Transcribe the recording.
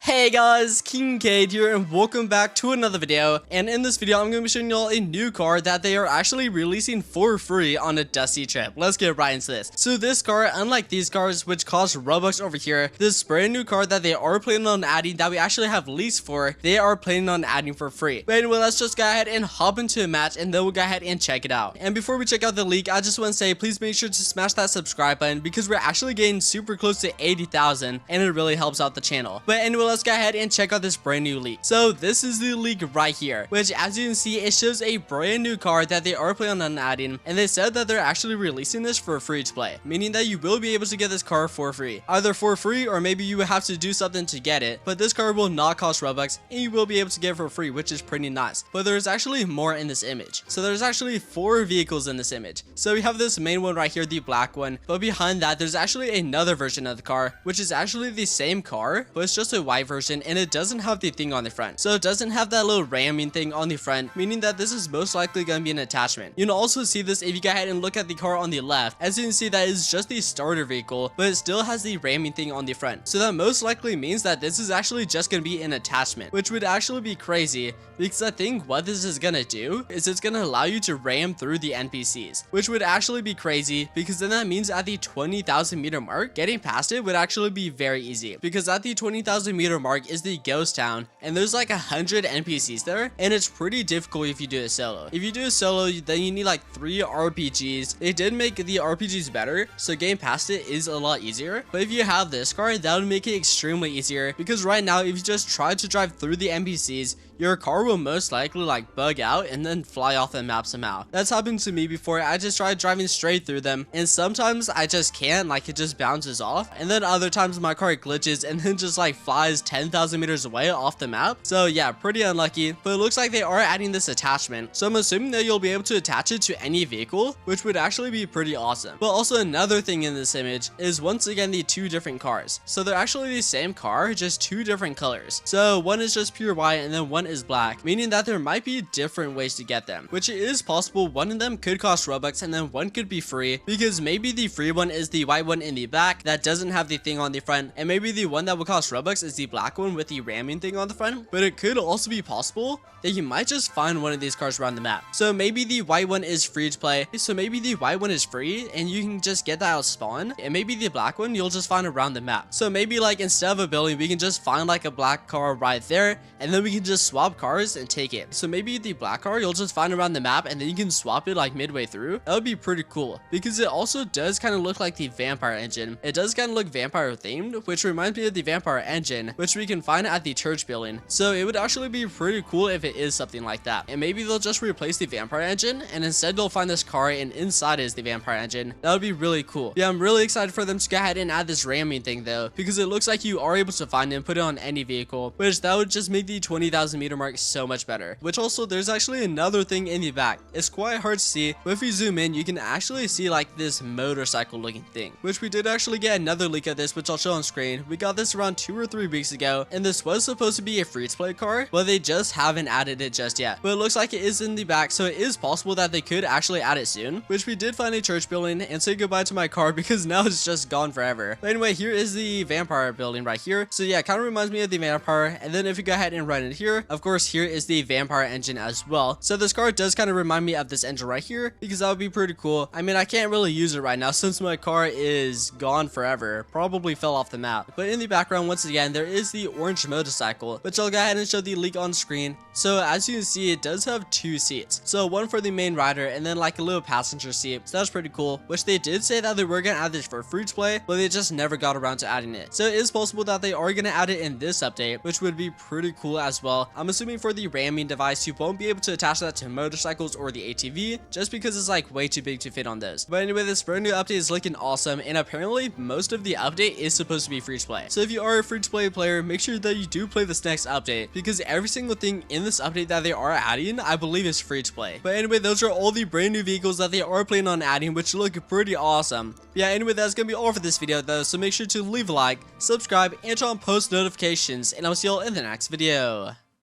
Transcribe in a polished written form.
Hey guys, King Cade here and welcome back to another video. And in this video, I'm going to be showing y'all a new car that they are actually releasing for free on a Dusty trip. Let's get right into this. So this car, unlike these cars which cost Robux over here, this brand new car that they are planning on adding that we actually have leased for, they are planning on adding for free. But anyway, let's just go ahead and hop into a match and then we'll go ahead and check it out. And before we check out the leak, I just want to say, please make sure to smash that subscribe button because we're actually getting super close to 80,000 and it really helps out the channel. But anyway, let's go ahead and check out this brand new leak. So this is the leak right here, which as you can see, it shows a brand new car that they are planning on adding, and they said that they're actually releasing this for free to play, meaning that you will be able to get this car for free, either for free or maybe you have to do something to get it. But this car will not cost Robux and you will be able to get it for free, which is pretty nice. But there's actually more in this image. So there's actually 4 vehicles in this image. So we have this main one right here, the black one, but behind that there's actually another version of the car, which is actually the same car, but it's just a white version and it doesn't have the thing on the front. So it doesn't have that little ramming thing on the front, meaning that this is most likely going to be an attachment. You can also see this if you go ahead and look at the car on the left. As you can see, that is just the starter vehicle, but it still has the ramming thing on the front. So that most likely means that this is actually just going to be an attachment, which would actually be crazy because I think what this is going to do is it's going to allow you to ram through the NPCs, which would actually be crazy because then that means at the 20,000 meter mark, getting past it would actually be very easy because at the 20,000 meter mark is the ghost town and there's like 100 NPCs there and it's pretty difficult if you do a solo. If you do a solo, then you need like 3 RPGs. They did make the RPGs better, so getting past it is a lot easier. But if you have this car, that would make it extremely easier because right now if you just try to drive through the NPCs, your car will most likely like bug out and then fly off the map somehow. That's happened to me before. I just tried driving straight through them and sometimes I just can't, like it just bounces off, and then other times my car glitches and then just like flies 10,000 meters away off the map. So yeah, pretty unlucky, but it looks like they are adding this attachment, so I'm assuming that you'll be able to attach it to any vehicle, which would actually be pretty awesome. But also another thing in this image is once again the 2 different cars. So they're actually the same car, just 2 different colors. So one is just pure white and then one is black, meaning that there might be different ways to get them, which it is possible one of them could cost Robux and then one could be free, because maybe the free one is the white one in the back that doesn't have the thing on the front, and maybe the one that will cost Robux is the black one with the ramming thing on the front. But it could also be possible that you might just find one of these cars around the map. So maybe the white one is free to play, so maybe the white one is free and you can just get that out spawn, and maybe the black one you'll just find around the map. So maybe like instead of a building, we can just find like a black car right there and then we can just swap cars and take it. So maybe the black car you'll just find around the map and then you can swap it like midway through. That would be pretty cool because it also does kind of look like the vampire engine. It does kind of look vampire themed, which reminds me of the vampire engine, which we can find at the church building. So it would actually be pretty cool if it is something like that. And maybe they'll just replace the vampire engine and instead they'll find this car and inside is the vampire engine. That would be really cool. Yeah, I'm really excited for them to go ahead and add this ramming thing though, because it looks like you are able to find it and put it on any vehicle, which that would just make the 20,000 meter mark so much better. Which also there's actually another thing in the back. It's quite hard to see, but if you zoom in, you can actually see like this motorcycle looking thing, which we did actually get another leak of this, which I'll show on screen. We got this around 2 or 3 weeks ago, and this was supposed to be a free to play car, but they just haven't added it just yet. But it looks like it is in the back, so it is possible that they could actually add it soon, which we did find a church building and say goodbye to my car because now it's just gone forever. But anyway, here is the vampire building right here. So yeah, it kind of reminds me of the vampire. And then if you go ahead and run it here, of course, here is the vampire engine as well. So this car does kind of remind me of this engine right here because that would be pretty cool. I mean, I can't really use it right now since my car is gone forever, probably fell off the map. But in the background, once again, there is the orange motorcycle, which I'll go ahead and show the leak on screen. So as you can see, it does have 2 seats. So one for the main rider and then like a little passenger seat. So that's pretty cool, which they did say that they were going to add this for free to play, but they just never got around to adding it. So it is possible that they are going to add it in this update, which would be pretty cool as well. I'm assuming for the ramming device, you won't be able to attach that to motorcycles or the ATV just because it's like way too big to fit on those. But anyway, this brand new update is looking awesome, and apparently most of the update is supposed to be free to play. So if you are a free to play player, make sure that you do play this next update because every single thing in this update that they are adding, I believe is free to play. But anyway, those are all the brand new vehicles that they are planning on adding, which look pretty awesome. Yeah, anyway, that's gonna be all for this video though, so make sure to leave a like, subscribe, and turn on post notifications, and I'll see y'all in the next video.